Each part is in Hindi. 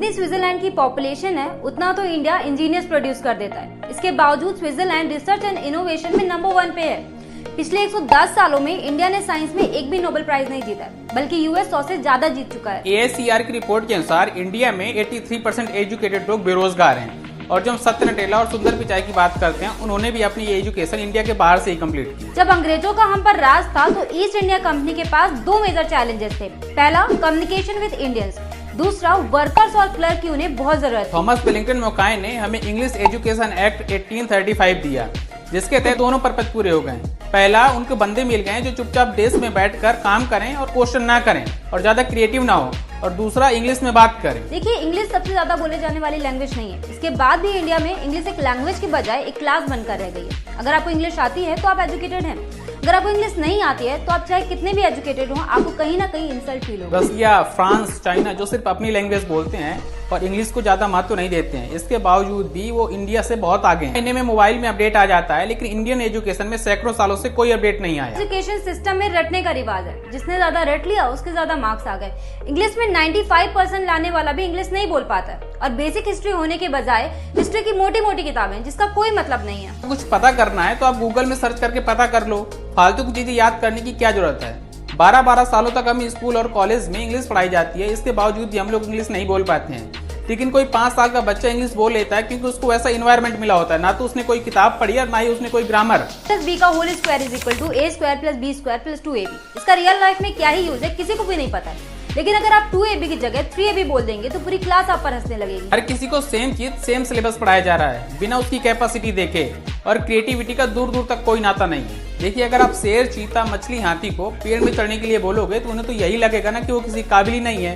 जितनी स्विट्जरलैंड की पॉपुलेशन है उतना तो इंडिया इंजीनियर्स प्रोड्यूस कर देता है। इसके बावजूद स्विट्जरलैंड रिसर्च एंड इनोवेशन में नंबर 1 पे है। पिछले 110 सालों में इंडिया ने साइंस में एक भी नोबेल प्राइज नहीं जीता, बल्कि यूएस 100 से ज्यादा जीत चुका है। AACR की रिपोर्ट के अनुसार इंडिया में 83% एजुकेटेड लोग बेरोजगार हैं। और जब सत्य नटेला और सुंदर पिचाई की बात करते हैं, उन्होंने भी अपनी एजुकेशन इंडिया के बाहर से ही कंप्लीट की। जब अंग्रेजों का हम पर राज था तो ईस्ट इंडिया कंपनी के पास 2 मेजर चैलेंजेस थे। पहला, कम्युनिकेशन विद इंडियंस, दूसरा वर्कर्स और क्लर्क की उन्हें बहुत जरूरत थी। थॉमस वेलिंगटन मैकाय ने हमें इंग्लिश एजुकेशन एक्ट 1835 दिया, जिसके तहत दोनों पर्पज पूरे हो गए। पहला, उनको बंदे मिल गए जो चुपचाप डेस्क में बैठकर काम करें और क्वेश्चन ना करें और ज्यादा क्रिएटिव ना हो, और दूसरा इंग्लिश में बात करें। देखिए, इंग्लिश सबसे ज्यादा बोले जाने वाली लैंग्वेज नहीं है। इसके बाद भी इंडिया में इंग्लिश एक लैंग्वेज की बजाय एक क्लास बनकर रह गई है। अगर आपको इंग्लिश आती है तो आप एजुकेटेड हैं। अगर आपको इंग्लिश नहीं आती है तो आप चाहे कितने भी एजुकेटेड हो, आपको कहीं ना कहीं इंसल्ट फील होगा। रसिया, फ्रांस, चाइना जो सिर्फ अपनी लैंग्वेज बोलते हैं और इंग्लिश को ज्यादा महत्व नहीं देते हैं, इसके बावजूद भी वो इंडिया से बहुत आगे हैं। महीने में मोबाइल में अपडेट आ जाता है, लेकिन इंडियन एजुकेशन में सैकड़ों सालों से कोई अपडेट नहीं आया। एजुकेशन सिस्टम में रटने का रिवाज है। जिसने ज्यादा रट लिया उसके ज्यादा मार्क्स आ गए। इंग्लिश में 95% लाने वाला भी इंग्लिश नहीं बोल पाता है। और बेसिक हिस्ट्री होने के बजाय हिस्ट्री की मोटी मोटी किताबें जिसका कोई मतलब नहीं है। कुछ पता करना है तो आप गूगल में सर्च करके पता कर लो। फालतू की चीजें याद करने की क्या जरूरत है। 12-12 सालों तक हमें स्कूल और कॉलेज में इंग्लिश पढ़ाई जाती है, इसके बावजूद भी हम लोग इंग्लिश नहीं बोल पाते हैं। लेकिन कोई 5 साल का बच्चा इंग्लिश बोल लेता है क्योंकि उसको वैसा इन्वायरमेंट मिला होता है। ना तो उसने कोई किताब पढ़ी और ना ही उसने कोई ग्रामर। b का whole square is equal to a square plus b square plus 2ab। इसका रियल लाइफ में क्या ही यूज है किसी को भी नहीं पता है। लेकिन अगर आप 2ab की जगह 3ab बोल देंगे तो पूरी क्लास आप पर हंसने लगेगी। हर किसी को सेम चीज सेम सिलेबस पढ़ाया जा रहा है, बिना उसकी कैपेसिटी देखे, और क्रिएटिविटी का दूर दूर तक कोई नाता नहीं है। देखिए, अगर आप शेर, चीता, मछली, हाथी को पेड़ में चढ़ने के लिए बोलोगे तो उन्हें तो यही लगेगा ना कि वो किसी काबिल ही नहीं है।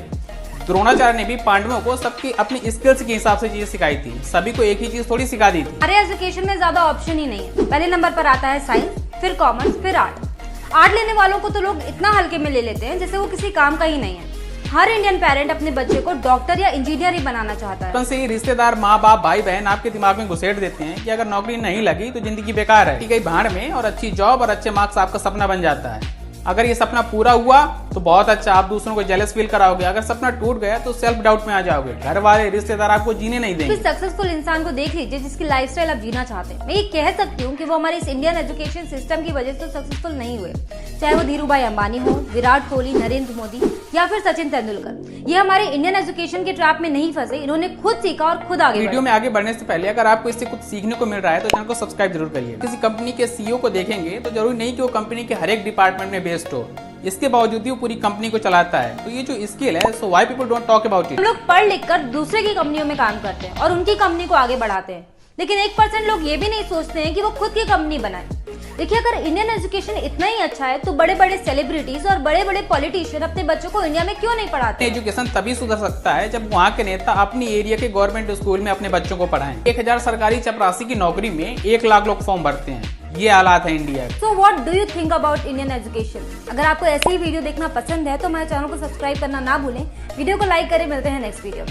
द्रोणाचार्य ने भी पांडवों को सबकी अपनी स्किल्स के हिसाब से चीजें सिखाई थी, सभी को एक ही चीज थोड़ी सिखा दी थी। हमारे एजुकेशन में ज्यादा ऑप्शन ही नहीं है। पहले नंबर पर आता है साइंस, फिर कॉमर्स, फिर आर्ट। आर्ट लेने वालों को तो लोग इतना हल्के में ले लेते हैं जैसे वो किसी काम का ही नहीं है। हर इंडियन पेरेंट अपने बच्चे को डॉक्टर या इंजीनियर ही बनाना चाहता है। बचपन से ही रिश्तेदार, माँ बाप, भाई बहन आपके दिमाग में घुसेड़ देते हैं कि अगर नौकरी नहीं लगी तो जिंदगी बेकार है। गई भाड़ में और अच्छी जॉब और अच्छे मार्क्स आपका सपना बन जाता है। अगर ये सपना पूरा हुआ तो बहुत अच्छा, आप दूसरों को जेलस फील कराओगे। अगर सपना टूट गया तो सेल्फ डाउट में आ जाओगे। घर वाले, रिश्तेदार आपको जीने नहीं देंगे। सक्सेसफुल इंसान को देख लीजिए जिसकी लाइफस्टाइल आप जीना चाहते हैं। मैं ये कह सकती हूँ कि वो हमारे इस इंडियन एजुकेशन सिस्टम की वजह से सक्सेसफुल नहीं हुए। चाहे वो धीरू भाई अंबानी हो, विराट कोहली, नरेंद्र मोदी या फिर सचिन तेंदुलकर, ये हमारे इंडियन एजुकेशन के ट्रैप में नहीं फंसे। इन्होंने खुद सीखा और खुद आगे। वीडियो में आगे बढ़ने से पहले अगर आपको इससे कुछ सीखने को मिल रहा है तो चैनल को सब्सक्राइब जरूर करिए। किसी कंपनी के सीईओ को देखेंगे तो जरूरी नहीं कि वो कंपनी के हर एक डिपार्टमेंट में बेस्ड हो, इसके बावजूद भी वो पूरी कंपनी को चलाता है। तो ये जो स्किल है, so why people don't talk about it. हम लोग पढ़ लिख कर दूसरे की कंपनियों में काम करते हैं और उनकी कंपनी को आगे बढ़ाते हैं, लेकिन 1% लोग ये भी नहीं सोचते हैं कि वो खुद की कंपनी बनाए। देखिए, अगर इंडियन एजुकेशन इतना ही अच्छा है तो बड़े बड़े सेलिब्रिटीज और बड़े बड़े पॉलिटिशियन अपने बच्चों को इंडिया में क्यों नहीं पढ़ाते? एजुकेशन तभी सुधर सकता है जब वहाँ के नेता अपनी एरिया के गवर्नमेंट स्कूल में अपने बच्चों को पढ़ाएं। 1000 सरकारी चपरासी की नौकरी में 1 लाख लोग फॉर्म भरते हैं। ये हालात है India. So what do you think about Indian education? अगर आपको ऐसी ही वीडियो देखना पसंद है तो हमारे चैनल को सब्सक्राइब करना ना भूलें। वीडियो को लाइक करें। मिलते हैं नेक्स्ट वीडियो में।